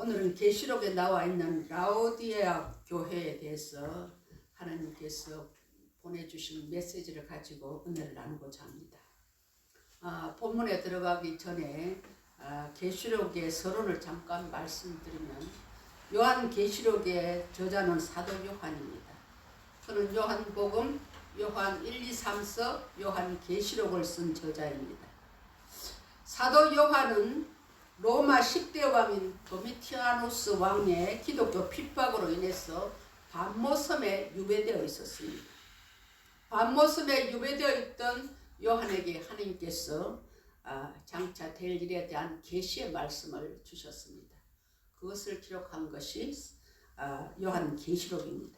오늘은 계시록에 나와 있는 라오디게아 교회에 대해서 하나님께서 보내주신 메시지를 가지고 은혜를 나누고자 합니다. 본문에 들어가기 전에 계시록의 서론을 잠깐 말씀드리면, 요한 계시록의 저자는 사도 요한입니다. 그는 요한복음, 요한 1, 2, 3서, 요한 계시록을 쓴 저자입니다. 사도 요한은 로마 10대 왕인 도미티아누스 왕의 기독교 핍박으로 인해서 반모섬에 유배되어 있었습니다. 반모섬에 유배되어 있던 요한에게 하나님께서 장차 될 일에 대한 계시의 말씀을 주셨습니다. 그것을 기록한 것이 요한 계시록입니다.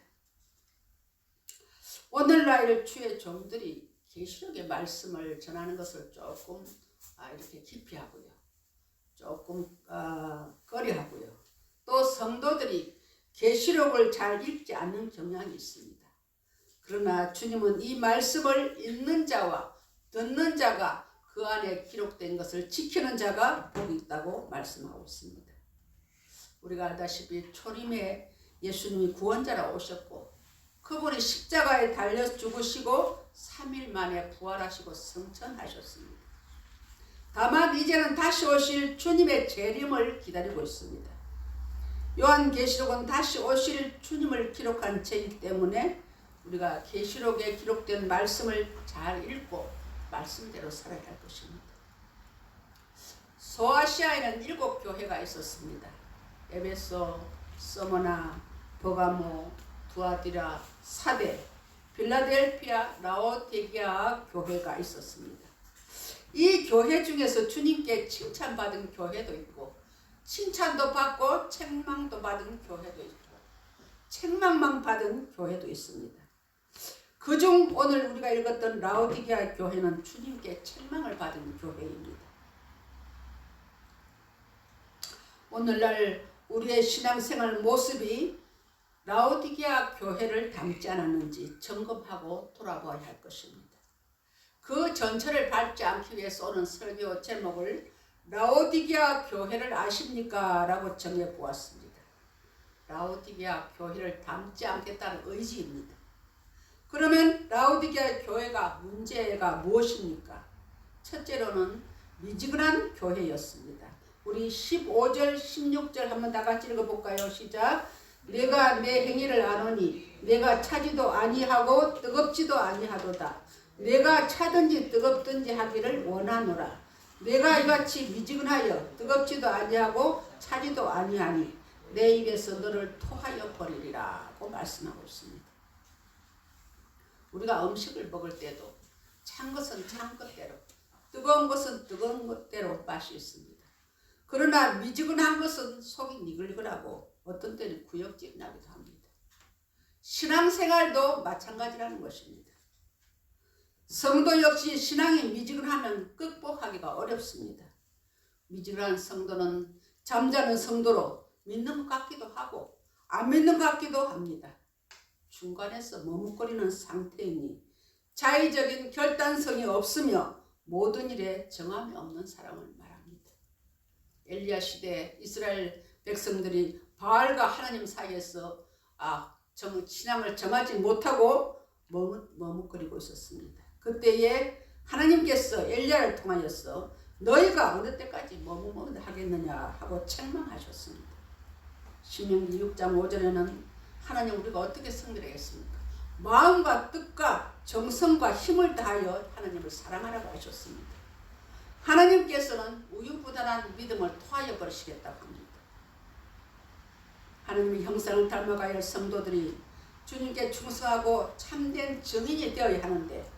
오늘날 주의 종들이 계시록의 말씀을 전하는 것을 조금 이렇게 기피하고요, 조금 꺼려하고요, 또 성도들이 계시록을 잘 읽지 않는 경향이 있습니다. 그러나 주님은 이 말씀을 읽는 자와 듣는 자가 그 안에 기록된 것을 지키는 자가 복이 있다고 말씀하고 있습니다. 우리가 알다시피 초림에 예수님이 구원자라 오셨고, 그분이 십자가에 달려 죽으시고 3일 만에 부활하시고 승천하셨습니다. 다만 이제는 다시 오실 주님의 재림을 기다리고 있습니다. 요한계시록은 다시 오실 주님을 기록한 책이기 때문에 우리가 계시록에 기록된 말씀을 잘 읽고 말씀대로 살아야 할 것입니다. 소아시아에는 7교회가 있었습니다. 에베소, 서머나, 버가모, 두아디라, 사데, 필라델피아, 라오디게아 교회가 있었습니다. 이 교회 중에서 주님께 칭찬받은 교회도 있고, 칭찬도 받고 책망도 받은 교회도 있고, 책망만 받은 교회도 있습니다. 그중 오늘 우리가 읽었던 라오디게아 교회는 주님께 책망을 받은 교회입니다. 오늘날 우리의 신앙생활 모습이 라오디게아 교회를 닮지 않았는지 점검하고 돌아봐야 할 것입니다. 그 전철을 밟지 않기 위해서 오는 설교 제목을 라오디게아 교회를 아십니까? 라고 정해보았습니다. 라오디게아 교회를 닮지 않겠다는 의지입니다. 그러면 라오디게아 교회가 문제가 무엇입니까? 첫째로는 미지근한 교회였습니다. 우리 15절 16절 한번 다 같이 읽어볼까요? 시작. 내가 내 행위를 아노니 내가 차지도 아니하고 뜨겁지도 아니하도다. 내가 차든지 뜨겁든지 하기를 원하노라. 내가 이같이 미지근하여 뜨겁지도 아니하고 차지도 아니하니 내 입에서 너를 토하여 버리리라 고 말씀하고 있습니다. 우리가 음식을 먹을 때도 찬 것은 찬 것대로, 뜨거운 것은 뜨거운 것대로 맛이 있습니다. 그러나 미지근한 것은 속이 니글니글하고 어떤 때는 구역질 나기도 합니다. 신앙생활도 마찬가지라는 것입니다. 성도 역시 신앙이 미지근하면 극복하기가 어렵습니다. 미지근한 성도는 잠자는 성도로 믿는 것 같기도 하고 안 믿는 것 같기도 합니다. 중간에서 머뭇거리는 상태이니 자의적인 결단성이 없으며 모든 일에 정함이 없는 사람을 말합니다. 엘리야 시대 이스라엘 백성들이 바알과 하나님 사이에서 신앙을 정하지 못하고 머뭇거리고 있었습니다. 그때에 하나님께서 엘리야를 통하여서 너희가 어느 때까지 머뭇하겠느냐 하고 책망하셨습니다. 신명기 6장 5절에는 하나님 우리가 어떻게 승리하겠습니까? 마음과 뜻과 정성과 힘을 다하여 하나님을 사랑하라고 하셨습니다. 하나님께서는 우유부단한 믿음을 토하여 버리시겠다고 합니다. 하나님의 형상을 닮아가야 할 성도들이 주님께 충성하고 참된 증인이 되어야 하는데,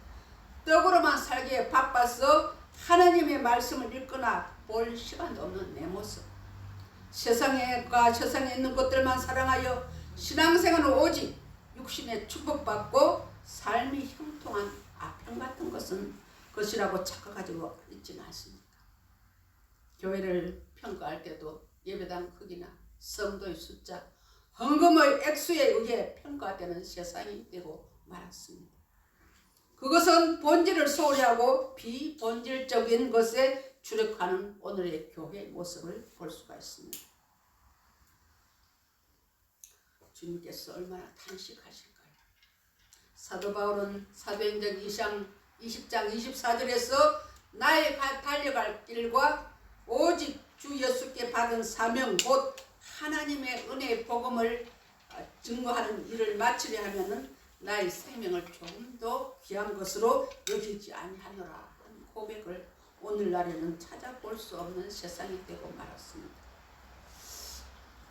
떡으로만 살기에 바빠서 하나님의 말씀을 읽거나 볼 시간도 없는 내 모습, 세상에 있는 것들만 사랑하여 신앙생활은 오직 육신에 축복받고 삶이 형통한 아편 같은 것이라고 착각하고 있지는 않습니까? 교회를 평가할 때도 예배당 크기나 성도의 숫자, 헌금의 액수에 의해 평가되는 세상이 되고 말았습니다. 그것은 본질을 소홀히 하고 비본질적인 것에 주력하는 오늘의 교회의 모습을 볼 수가 있습니다. 주님께서 얼마나 탄식하실까요? 사도 바울은 사도행전 20장 24절에서 나의 달려갈 길과 오직 주 예수께 받은 사명 곧 하나님의 은혜의 복음을 증거하는 일을 마치려 하면은 나의 생명을 조금 더 귀한 것으로 여기지 아니하노라 하는 고백을 오늘날에는 찾아볼 수 없는 세상이 되고 말았습니다.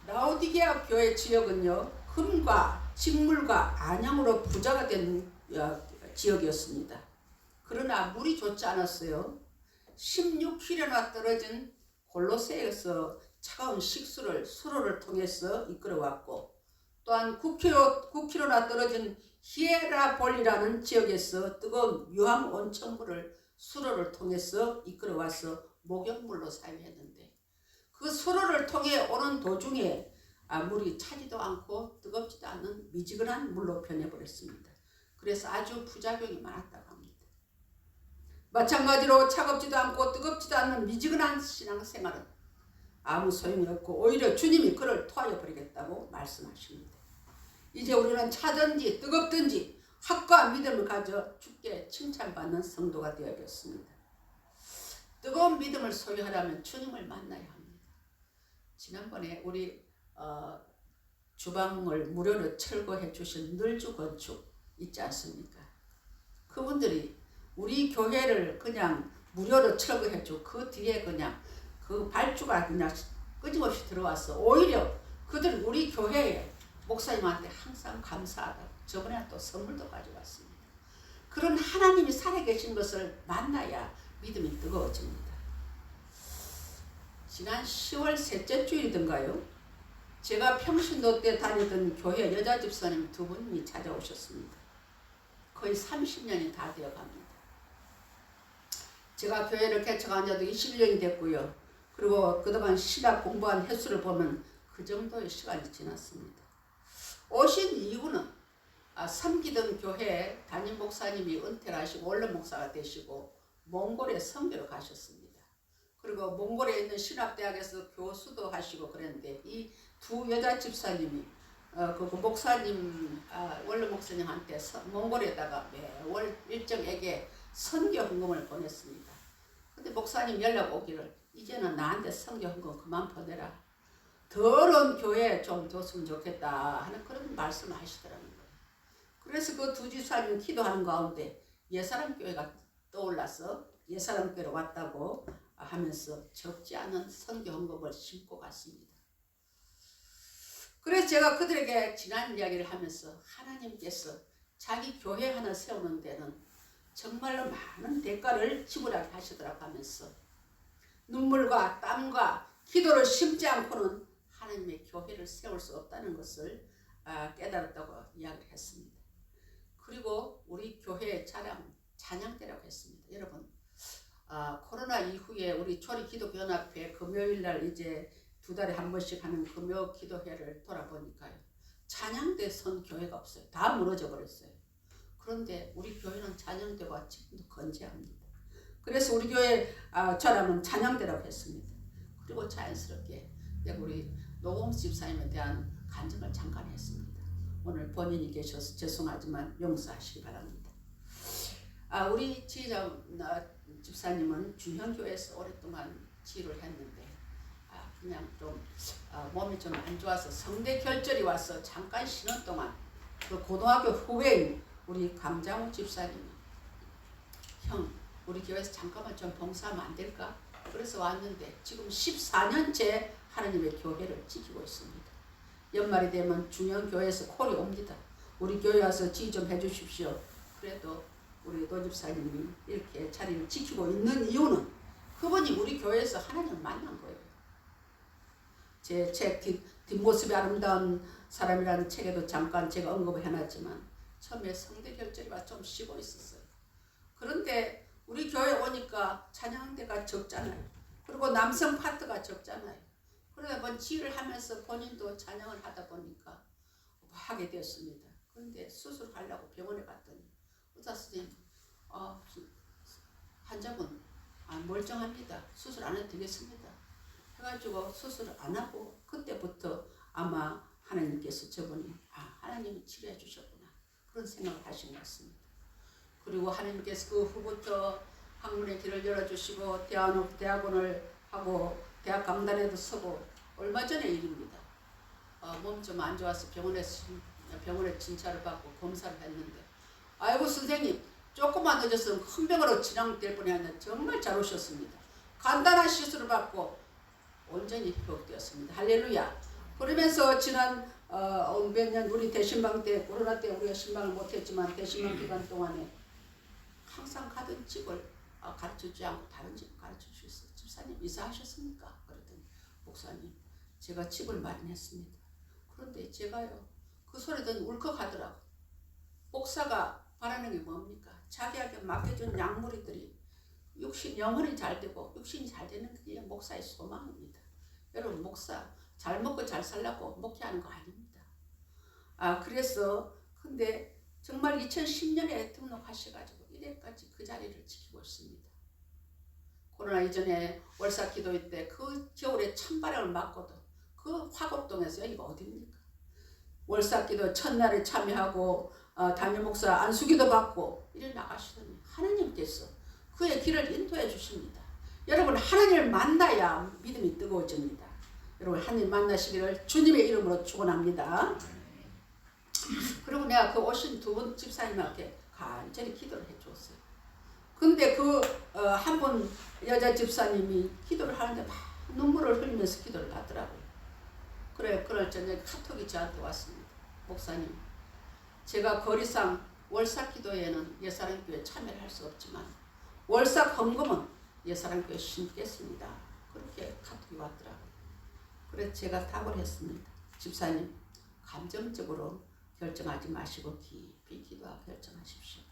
라오디게아 교회 지역은요, 금과 직물과 안양으로 부자가 된 지역이었습니다. 그러나 물이 좋지 않았어요. 16km나 떨어진 골로새에서 차가운 식수를 수로를 통해서 이끌어왔고, 또한 9km나 떨어진 히에라볼이라는 지역에서 뜨거운 유황 온천물을 수로를 통해서 이끌어와서 목욕물로 사용했는데, 그 수로를 통해 오는 도중에 물이 차지도 않고 뜨겁지도 않은 미지근한 물로 변해버렸습니다. 그래서 아주 부작용이 많았다고 합니다. 마찬가지로 차갑지도 않고 뜨겁지도 않는 미지근한 신앙생활은 아무 소용이 없고 오히려 주님이 그를 토하여 버리겠다고 말씀하십니다. 이제 우리는 차든지 뜨겁든지 학과 믿음을 가져 주께 칭찬받는 성도가 되어야겠습니다. 뜨거운 믿음을 소유하려면 주님을 만나야 합니다. 지난번에 우리 주방을 무료로 철거해 주신 늘주건축 있지 않습니까? 그분들이 우리 교회를 그냥 무료로 철거해 주고 그 뒤에 그냥 그 발주가 그냥 끊임없이 들어와서 오히려 그들 우리 교회에 목사님한테 항상 감사하다고 저번에 또 선물도 가져왔습니다. 그런 하나님이 살아계신 것을 만나야 믿음이 뜨거워집니다. 지난 10월 셋째 주일이던가요? 제가 평신도 때 다니던 교회 여자 집사님 두 분이 찾아오셨습니다. 거의 30년이 다 되어갑니다. 제가 교회를 개척한 지도 21년이 됐고요. 그리고 그동안 신학 공부한 횟수를 보면 그 정도의 시간이 지났습니다. 오신 이유는 섬기던 교회 담임 목사님이 은퇴를 하시고 원로 목사가 되시고 몽골에 선교를 가셨습니다. 그리고 몽골에 있는 신학대학에서 교수도 하시고 그랬는데 이 두 여자 집사님이 그 목사님 원로 목사님한테 몽골에다가 매월 일정에게 선교 헌금을 보냈습니다. 근데 목사님 연락 오기를 이제는 나한테 선교 헌금 그만 보내라. 더러운 교회에 좀 뒀으면 좋겠다 하는 그런 말씀을 하시더라고요. 그래서 그 두 집사님 기도하는 가운데 예사람 교회가 떠올라서 예사람 교회로 왔다고 하면서 적지 않은 선교 헌금을 심고 갔습니다. 그래서 제가 그들에게 지난 이야기를 하면서 하나님께서 자기 교회 하나 세우는 데는 정말로 많은 대가를 지불하게 하시더라고 하면서 눈물과 땀과 기도를 심지 않고는 하나님의 교회를 세울 수 없다는 것을 깨달았다고 이야기를 했습니다. 그리고 우리 교회의 찬양대라고 했습니다. 여러분 코로나 이후에 우리 초리기독연합회 금요일날 이제 2달에 한 번씩 하는 금요 기도회를 돌아보니까요. 찬양대 선 교회가 없어요. 다 무너져 버렸어요. 그런데 우리 교회는 찬양대가 지금도 건재합니다. 그래서 우리 교회 저라면 찬양대라고 했습니다. 그리고 자연스럽게 우리 노홍 집사님에 대한 간증을 잠깐 했습니다. 오늘 본인이 계셔서 죄송하지만 용서하시기 바랍니다. 우리 지휘자 집사님은 준현교회에서 오랫동안 지휘를 했는데 그냥 좀 몸이 좀 안 좋아서 성대 결절이 와서 잠깐 쉬는 동안 그 고등학교 후배인 우리 강장우 집사님이 형 우리 교회에서 잠깐만 좀 봉사하면 안 될까? 그래서 왔는데 지금 14년째 하나님의 교회를 지키고 있습니다. 연말이 되면 중형교회에서 콜이 옵니다. 우리 교회 와서 지휘 좀 해주십시오. 그래도 우리 노집사님이 이렇게 자리를 지키고 있는 이유는 그분이 우리 교회에서 하나님을 만난 거예요. 제 책 뒷모습이 아름다운 사람이라는 책에도 잠깐 제가 언급을 해놨지만 처음에 성대 결절이 좀 쉬고 있었어요. 그런데 우리 교회 오니까 찬양대가 적잖아요. 그리고 남성 파트가 적잖아요. 그러다 보니 지휘를 하면서 본인도 찬양을 하다 보니까 하게 되었습니다. 그런데 수술하려고 병원에 갔더니 의사 선생님 환자분 멀쩡합니다. 수술 안 해도 되겠습니다. 해가지고 수술을 안 하고 그때부터 아마 하나님께서 저분이 하나님이 치료해 주셨구나 그런 생각을 하신 것 같습니다. 그리고 하나님께서 그 후부터 학문의 길을 열어주시고 대학원을 하고 대학 강단에도 서고 얼마 전의 일입니다. 몸 좀 안 좋아서 병원에 진찰을 받고 검사를 했는데 아이고 선생님 조금만 늦었으면 큰 병으로 진행될 뻔했는데 정말 잘 오셨습니다. 간단한 시술을 받고 온전히 회복되었습니다. 할렐루야. 그러면서 지난 몇 년 우리 대신방 때 코로나 때 우리가 신방을 못했지만 대신방 기간 동안에 항상 가던 집을 가르쳐주지 않고 다른 집을 가르쳐주셨어요. 집사님 이사하셨습니까? 그랬더니 목사님 제가 집을 마련했습니다. 그런데 제가요 그 소리 듣니 울컥하더라고. 목사가 바라는 게 뭡니까? 자기에게 맡겨준 양무리들이 육신 영혼이 잘 되고 육신이 잘 되는 게 목사의 소망입니다. 여러분 목사 잘 먹고 잘 살라고 목회하는 거 아닙니다. 그래서 근데 정말 2010년에 등록하셔가지고 이래까지 그 자리를 지키고 있습니다. 코로나 이전에 월사 기도회 때 그 겨울에 찬바람을 맞고도 그 화곡동에서 여기가 어디입니까? 월사 기도 첫날에 참여하고 담임 목사 안수기도 받고 이래 나가시더니 하나님께서 그의 길을 인도해 주십니다. 여러분 하나님을 만나야 믿음이 뜨거워집니다. 여러분 하나님 만나시기를 주님의 이름으로 축원합니다. 그리고 내가 그 오신 두 분 집사님한테 간절히 기도를 해주었어요. 근데 그 한 분 여자 집사님이 기도를 하는데 막 눈물을 흘리면서 기도를 받더라고요. 그럴 저녁에 카톡이 저한테 왔습니다. 목사님 제가 거리상 월사 기도회에는 예사랑교회 참여를 할 수 없지만 월사 헌금은 예사랑교회 심겠습니다. 그렇게 카톡이 왔더라고요. 그래서 제가 답을 했습니다. 집사님 감정적으로 결정하지 마시고 깊이 기도하고 결정하십시오.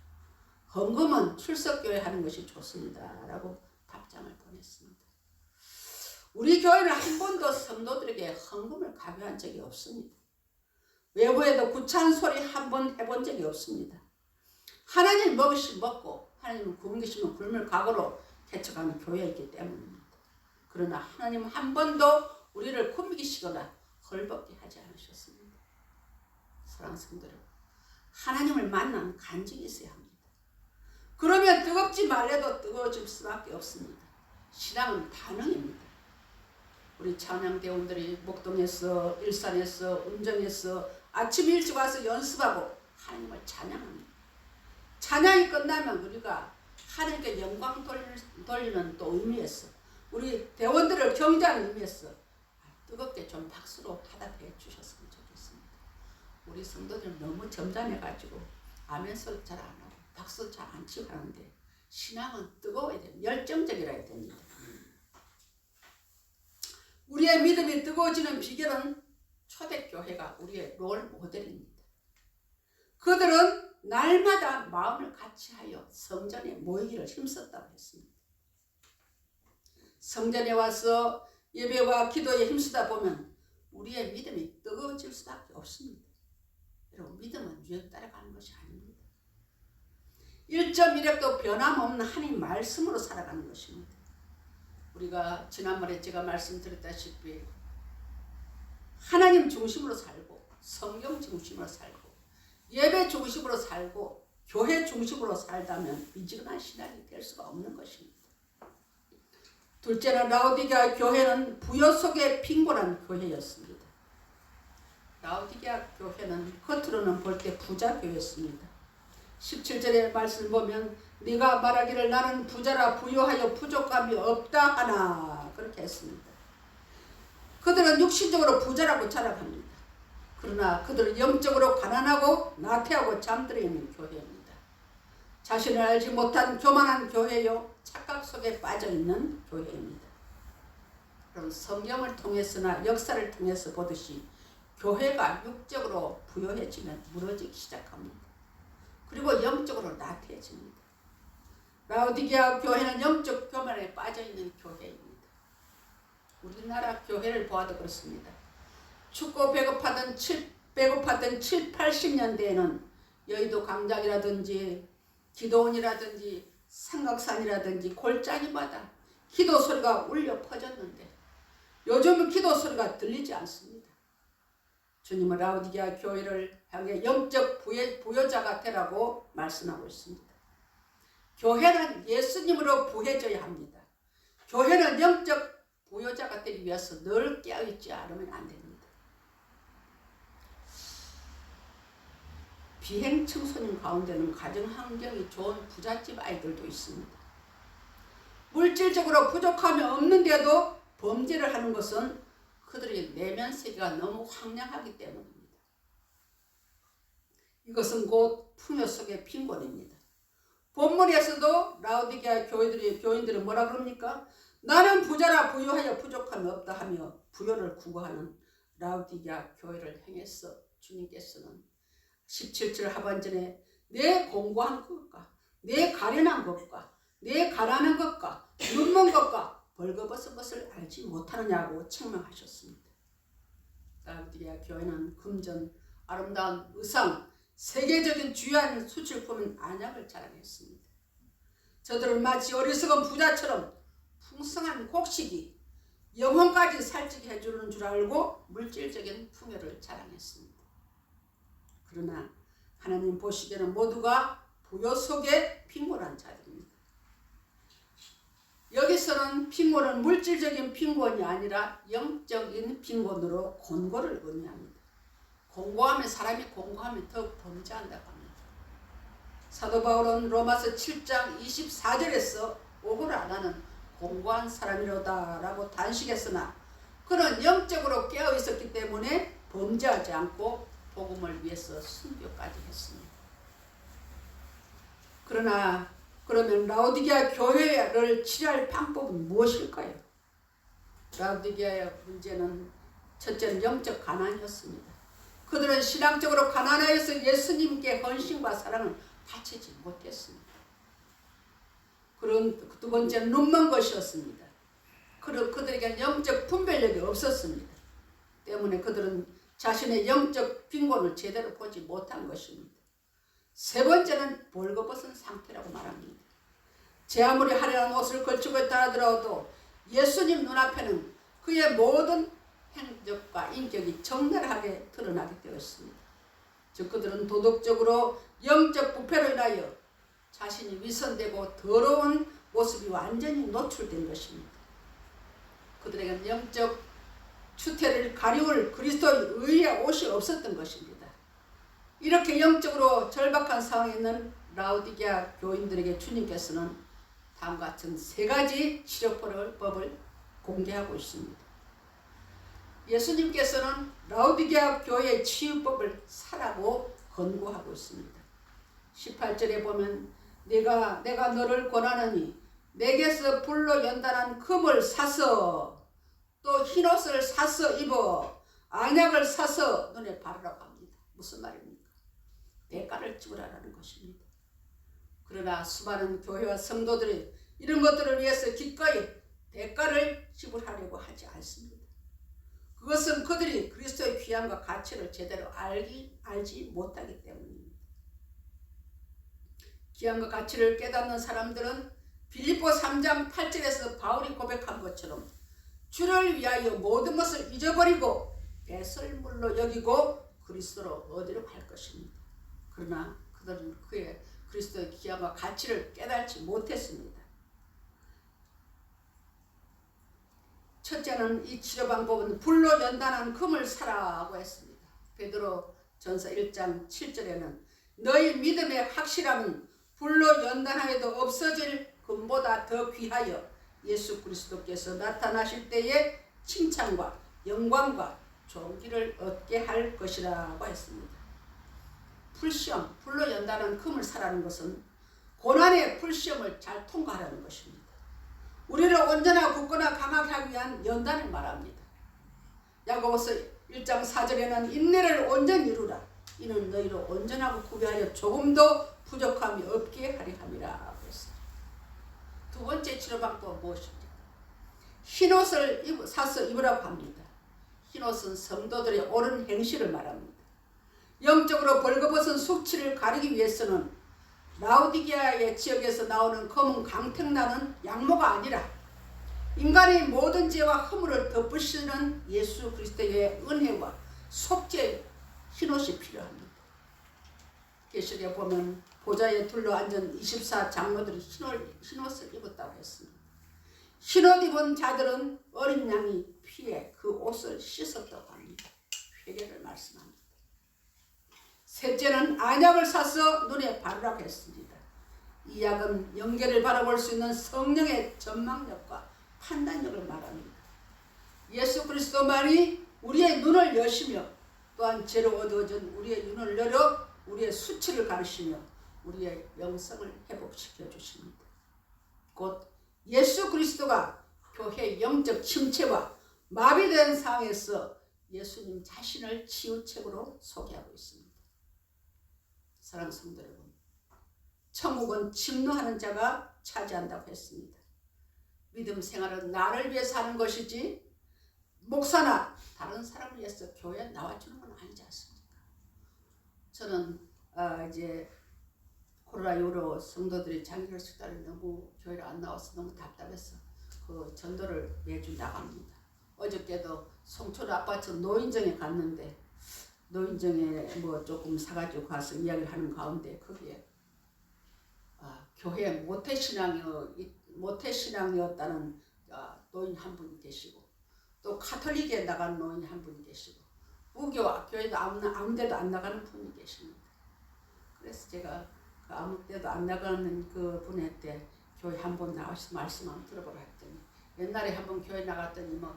헌금은 출석교회 하는 것이 좋습니다. 라고 답장을 보냈습니다. 우리 교회는 한 번도 성도들에게 헌금을 강요한 적이 없습니다. 외부에도 구차한 소리 한 번 해본 적이 없습니다. 하나님 먹으시면 먹고 하나님 굶기시면 굶을 각오로 개척하는 교회이기 때문입니다. 그러나 하나님 한 번도 우리를 굶기시거나 헐벗게 하지 않으셨습니다. 사랑하는 성도 여러분, 하나님을 만난 간증이 있어야 합니다. 그러면 뜨겁지 말래도 뜨거워질 수밖에 없습니다. 신앙은 반응입니다. 우리 찬양대원들이 목동에서 일산에서 운정에서 아침 일찍 와서 연습하고 하나님을 찬양합니다. 찬양이 끝나면 우리가 하나님께 영광 돌리는 또 의미에서 우리 대원들을 경배하는 의미에서 뜨겁게 좀 박수로 받아들여 주셨으면 좋겠습니다. 우리 성도들 너무 점잖해가지고 아멘소리 잘 안 하고 박수 잘 안 치고 하는데 신앙은 뜨거워야 됩니다. 열정적이라 해야 됩니다. 우리의 믿음이 뜨거워지는 비결은 초대교회가 우리의 롤 모델입니다. 그들은 날마다 마음을 같이하여 성전에 모이기를 힘썼다고 했습니다. 성전에 와서 예배와 기도에 힘쓰다 보면 우리의 믿음이 뜨거워질 수밖에 없습니다. 여러분 믿음은 유행 따라가는 것이 아닙니다. 1.1핵도 변함없는 하나님 말씀으로 살아가는 것입니다. 우리가 지난번에 제가 말씀드렸다시피 하나님 중심으로 살고 성경 중심으로 살고 예배 중심으로 살고 교회 중심으로 살다면 미지근한 신앙이 될 수가 없는 것입니다. 둘째는 라오디게아 교회는 부여 속에 빈곤한 교회였습니다. 라오디게아 교회는 겉으로는 볼 때 부자 교회였습니다. 17절의 말씀을 보면 네가 말하기를 나는 부자라 부유하여 부족함이 없다 하나 그렇게 했습니다. 그들은 육신적으로 부자라고 자랑합니다. 그러나 그들은 영적으로 가난하고 나태하고 잠들어 있는 교회입니다. 자신을 알지 못한 교만한 교회요 착각 속에 빠져있는 교회입니다. 그럼 성경을 통해서나 역사를 통해서 보듯이 교회가 육적으로 부유해지면 무너지기 시작합니다. 그리고 영적으로 나태해집니다. 라오디게아 교회는 영적 교만에 빠져있는 교회입니다. 우리나라 교회를 보아도 그렇습니다. 춥고 배고파던 7, 80년대에는 여의도 광장이라든지 기도원이라든지 삼각산이라든지 골짜기마다 기도 소리가 울려 퍼졌는데 요즘은 기도 소리가 들리지 않습니다. 주님은 라오디게아 교회를 향해 영적 부여자가 되라고 말씀하고 있습니다. 교회는 예수님으로 부해져야 합니다. 교회는 영적 부여자가 되기 위해서 늘 깨어있지 않으면 안 됩니다. 비행 청소년 가운데는 가정 환경이 좋은 부잣집 아이들도 있습니다. 물질적으로 부족함이 없는데도 범죄를 하는 것은 그들의 내면 세계가 너무 황량하기 때문입니다. 이것은 곧 풍요 속의 빈곤입니다. 본문에서도 라오디게아 교인들이 뭐라 그럽니까? 나는 부자라 부유하여 부족함이 없다 하며 부요를 구하는 라오디게아 교회를 향해서 주님께서는 17절 하반전에 내 공고한 것과 내 가련한 것과 내 가난한 것과 눈먼 것과 벌거벗은 것을 알지 못하느냐고 책망하셨습니다. 라오디게아 교회는 금전, 아름다운 의상, 세계적인 주요한 수출품인 안약을 자랑했습니다. 저들은 마치 어리석은 부자처럼 풍성한 곡식이 영혼까지 살찌게 해주는 줄 알고 물질적인 풍요를 자랑했습니다. 그러나 하나님 보시기에는 모두가 부요 속에 빈곤한 자들입니다. 여기서는 빈곤은 물질적인 빈곤이 아니라 영적인 빈곤으로 곤고를 의미합니다. 공고하면 사람이 공고하면 더 범죄한다고 합니다. 사도 바울은 로마서 7장 24절에서 오고를 안 하는 공고한 사람이로다 라고 단식했으나 그는 영적으로 깨어 있었기 때문에 범죄하지 않고 복음을 위해서 순교까지 했습니다. 그러면 라오디게아 교회를 치료할 방법은 무엇일까요? 라오디게아의 문제는 첫째는 영적 가난이었습니다. 그들은 신앙적으로 가난하여서 예수님께 헌신과 사랑을 바치지 못했습니다. 그런 두 번째는 눈먼 것이었습니다. 그들에게 영적 분별력이 없었습니다. 때문에 그들은 자신의 영적 빈곤을 제대로 보지 못한 것입니다. 세 번째는 벌거벗은 상태라고 말합니다. 제 아무리 화려한 옷을 걸치고 있다 하더라도 예수님 눈앞에는 그의 모든 행적과 인격이 적나라하게 드러나게 되었습니다. 즉 그들은 도덕적으로 영적 부패로 인하여 자신이 위선되고 더러운 모습이 완전히 노출된 것입니다. 그들에게는 영적 추태를 가리울 그리스도의 의의 옷이 없었던 것입니다. 이렇게 영적으로 절박한 상황에 있는 라오디게아 교인들에게 주님께서는 다음과 같은 세 가지 치료법을 공개하고 있습니다. 예수님께서는 라오디게아 교회의 치유법을 사라고 권고하고 있습니다. 18절에 보면 내가 너를 권하노니 내게서 불로 연단한 금을 사서 또 흰옷을 사서 입어 안약을 사서 눈에 바르라고 합니다. 무슨 말입니까? 대가를 지불하라는 것입니다. 그러나 수많은 교회와 성도들이 이런 것들을 위해서 기꺼이 대가를 지불하려고 하지 않습니다. 그것은 그들이 그리스도의 귀함과 가치를 제대로 알지 못하기 때문입니다. 귀함과 가치를 깨닫는 사람들은 빌립보 3장 8절에서 바울이 고백한 것처럼 주를 위하여 모든 것을 잊어버리고 배설물로 여기고 그리스도로 어디로 갈 것입니다. 그러나 그들은 그의 그리스도의 귀함과 가치를 깨닫지 못했습니다. 첫째는 이 치료 방법은 불로 연단한 금을 사라고 했습니다. 베드로 전서 1장 7절에는 너희 믿음의 확실함은 불로 연단하여도 없어질 금보다 더 귀하여 예수 그리스도께서 나타나실 때에 칭찬과 영광과 존귀를 얻게 할 것이라고 했습니다. 풀시험, 불로 연단한 금을 사라는 것은 고난의 풀시험을 잘 통과하라는 것입니다. 우리를 온전하고 굳거나 강하게 하기 위한 연단을 말합니다. 야고보서 1장 4절에는 인내를 온전히 이루라. 이는 너희로 온전하고 구비하여 조금도 부족함이 없게 하리 함이라 했습니다. 두 번째 치료 방법은 무엇입니까? 흰옷을 사서 입으라고 합니다. 흰옷은 성도들의 옳은 행실을 말합니다. 영적으로 벌거벗은 숙취를 가리기 위해서는 라오디게아의 지역에서 나오는 검은 강택나는 양모가 아니라 인간의 모든 죄와 허물을 덮으시는 예수 그리스도의 은혜와 속죄 흰옷이 필요합니다. 계시록에 보면 보좌에 둘러앉은 24 장로들이 흰옷을 입었다고 했습니다. 흰옷 입은 자들은 어린 양이 피에 그 옷을 씻었다고 합니다. 회개를 말씀합니다. 셋째는 안약을 사서 눈에 바르라고 했습니다. 이 약은 영계를 바라볼 수 있는 성령의 전망력과 판단력을 말합니다. 예수 그리스도만이 우리의 눈을 여시며 또한 죄로 어두워진 우리의 눈을 열어 우리의 수치를 가르시며 우리의 영성을 회복시켜 주십니다. 곧 예수 그리스도가 교회의 영적 침체와 마비된 상황에서 예수님 자신을 치유책으로 소개하고 있습니다. 사랑하는 성도 여러분, 천국은 침노하는 자가 차지한다고 했습니다. 믿음 생활은 나를 위해서 하는 것이지 목사나 다른 사람을 위해서 교회에 나와주는 건 아니지 않습니까? 저는 이제 코로나 이후로 성도들이 장기를 숙달에 너무 교회를 안 나와서 너무 답답해서 그 전도를 매주 나갑니다. 어저께도 송촌 아파트 노인정에 갔는데 노인정에 뭐 조금 사가지고 가서 이야기를 하는 가운데 거기에 교회 모태신앙이었다는 노인 한 분이 계시고 또 카톨릭에 나간 노인 한 분이 계시고 무교 교회도 아무 데도 안 나가는 분이 계십니다. 그래서 제가 그 아무 데도 안 나가는 그 분한테 교회 한번 나와서 말씀 한번 들어보라 했더니 옛날에 한번 교회 나갔더니 뭐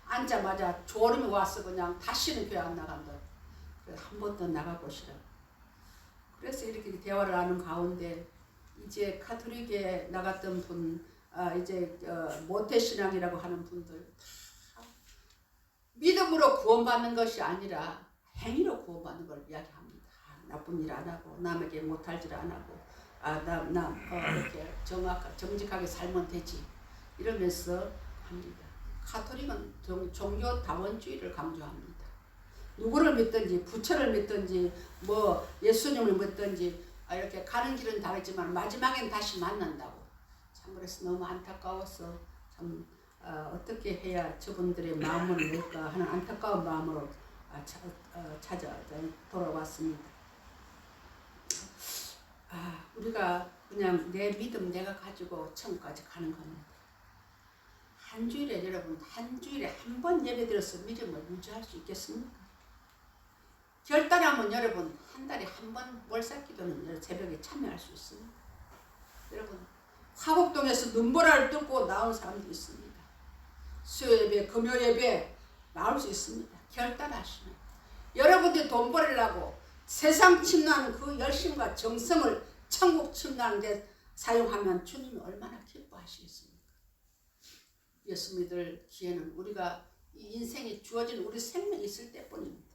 앉자마자 졸음이 와서 그냥 다시는 교회 안 나간다. 그래서 한 번 더 나가보시라. 그래서 이렇게 대화를 하는 가운데 이제 카톨릭에 나갔던 분, 이제 모태신앙이라고 하는 분들 다 믿음으로 구원받는 것이 아니라 행위로 구원받는 걸 이야기합니다. 나쁜 일 안 하고 남에게 못할 일 안 하고 이렇게 정직하게 살면 되지 이러면서 합니다. 카톨릭은 종교 다원주의를 강조합니다. 누구를 믿든지 부처를 믿든지 뭐 예수님을 믿든지 이렇게 가는 길은 다르지만 마지막엔 다시 만난다고. 참 그래서 너무 안타까워서 참 어떻게 해야 저분들의 마음을 낼까 하는 안타까운 마음으로 돌아왔습니다. 우리가 그냥 내 믿음 내가 가지고 천국까지 가는 겁니다. 한 주일에 여러분 한 주일에 한 번 예배드려서 믿음을 유지할 수 있겠습니까? 결단하면 여러분 한 달에 한 번 월삭기도는 새벽에 참여할 수 있습니다. 여러분 화곡동에서 눈보라를 뚫고 나온 사람도 있습니다. 수요예배, 금요예배 나올 수 있습니다. 결단하시면 여러분들이 돈 벌으려고 세상 침노하는 그 열심과 정성을 천국 침노하는 데 사용하면 주님이 얼마나 기뻐하시겠습니까? 예수 믿을 기회는 우리가 이 인생이 주어진 우리 생명이 있을 때뿐입니다.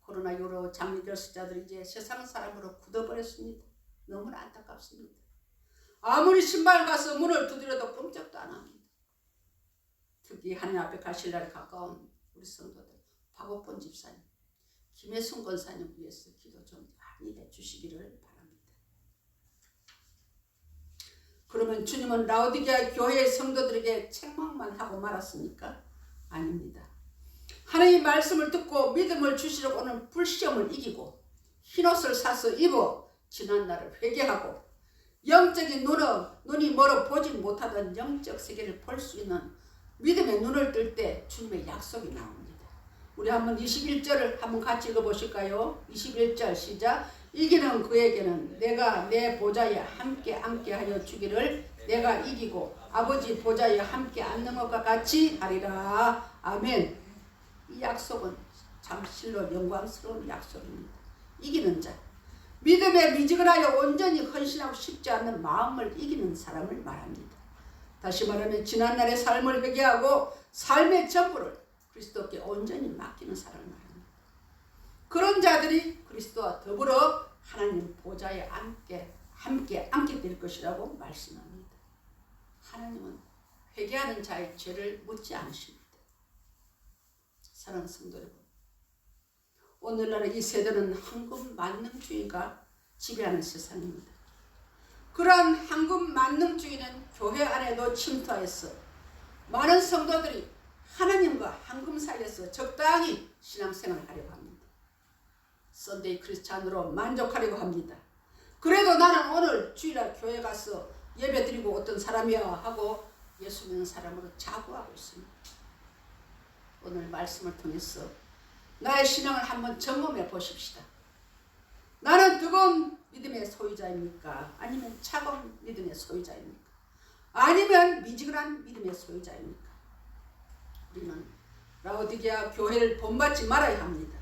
코로나 이후로 장미결석자들이 이제 세상 사람으로 굳어버렸습니다. 너무나 안타깝습니다. 아무리 신발 가서 문을 두드려도 꼼짝도 안 합니다. 특히 하나님 앞에 가실 날에 가까운 우리 성도들 박옥본 집사님, 김혜순 권사님 위해서 기도 좀 많이 해주시기를 바랍니다. 그러면 주님은 라오디게아 교회의 성도들에게 책망만 하고 말았습니까? 아닙니다. 하나님의 말씀을 듣고 믿음을 주시려고 오는 불시험을 이기고 흰옷을 사서 입어 지난 날을 회개하고 영적인 눈이 멀어 보지 못하던 영적 세계를 볼 수 있는 믿음의 눈을 뜰 때 주님의 약속이 나옵니다. 우리 한번 21절을 한번 같이 읽어보실까요? 21절 시작. 이기는 그에게는 내가 내 보좌에 함께 앉게 하여 주기를 내가 이기고 아버지 보좌에 함께 앉는 것과 같이 하리라. 아멘. 이 약속은 참실로 영광스러운 약속입니다. 이기는 자, 믿음에 미지근하여 온전히 헌신하고 싶지 않는 마음을 이기는 사람을 말합니다. 다시 말하면 지난날의 삶을 회개하고 삶의 전부를 그리스도께 온전히 맡기는 사람을 말합니다. 그런 자들이 그리스도와 더불어 하나님 보좌에 함께 앉게 될 것이라고 말씀합니다. 하나님은 회개하는 자의 죄를 묻지 않으십니다. 사랑하는 성도 여러분, 오늘날의 이 세대는 황금 만능주의가 지배하는 세상입니다. 그러한 황금 만능주의는 교회 안에도 침투하여서 많은 성도들이 하나님과 황금 사이에서 적당히 신앙생활을 하려고 합니다. 썬데이 크리스찬으로 만족하려고 합니다. 그래도 나는 오늘 주일날 교회 가서 예배 드리고 어떤 사람이야 하고 예수 믿는 사람으로 자부하고 있습니다. 오늘 말씀을 통해서 나의 신앙을 한번 점검해 보십시다. 나는 뜨거운 믿음의 소유자입니까? 아니면 차가운 믿음의 소유자입니까? 아니면 미지근한 믿음의 소유자입니까? 우리는 라오디게아 교회를 본받지 말아야 합니다.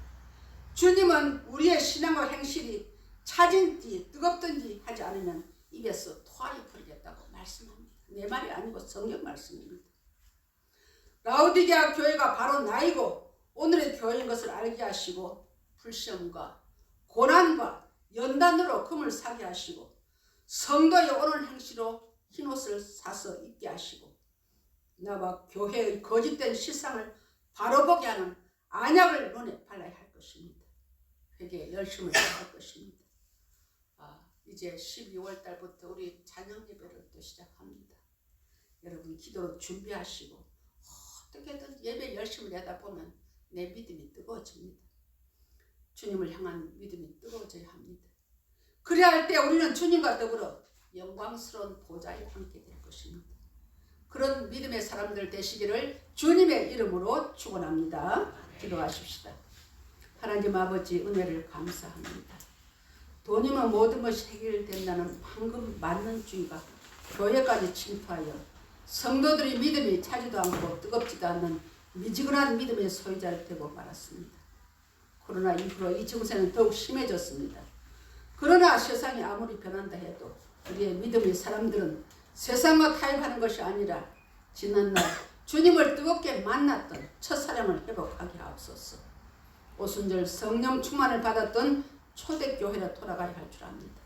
주님은 우리의 신앙과 행실이 차진지 뜨겁든지 하지 않으면 입에서 토하여 버리겠다고 말씀합니다. 내 말이 아니고 성경 말씀입니다. 라오디게아 교회가 바로 나이고 오늘의 교회인 것을 알게 하시고 불시험과 고난과 연단으로 금을 사게 하시고 성도의 오늘 행실로 흰옷을 사서 입게 하시고 나와 교회의 거짓된 실상을 바로 보게 하는 안약을 눈에 발라야 할 것입니다. 회개에 열심을 할 것입니다. 이제 12월 달부터 우리 찬양 예배를 또 시작합니다. 여러분 기도로 준비하시고 어떻게든 예배 열심을 내다 보면 내 믿음이 뜨거워집니다. 주님을 향한 믿음이 뜨거워져야 합니다. 그래야 할 때 우리는 주님과 더불어 영광스러운 보좌에 함께 될 것입니다. 그런 믿음의 사람들 되시기를 주님의 이름으로 축원합니다. 기도하십시다. 하나님 아버지 은혜를 감사합니다. 돈이면 모든 것이 해결된다는 황금 맞는 주의가 교회까지 침투하여 성도들의 믿음이 차지도 않고 뜨겁지도 않는 미지근한 믿음의 소유자를 되고 말았습니다. 코로나 이후로 이 증세는 더욱 심해졌습니다. 그러나 세상이 아무리 변한다 해도 우리의 믿음의 사람들은 세상과 타협하는 것이 아니라 지난날 주님을 뜨겁게 만났던 첫사랑을 회복하게 하옵소서. 오순절 성령 충만을 받았던 초대교회로 돌아가야 할 줄 압니다.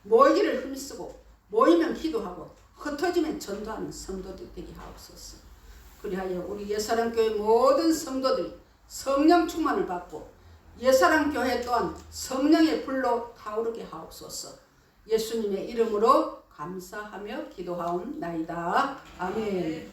모이기를 힘쓰고 모이면 기도하고 흩어지면 전도하는 성도들 되게 하옵소서. 그리하여 우리 예사랑교회 모든 성도들이 성령 충만을 받고 예사랑교회 또한 성령의 불로 타오르게 하옵소서. 예수님의 이름으로 감사하며 기도하옵나이다. 아멘.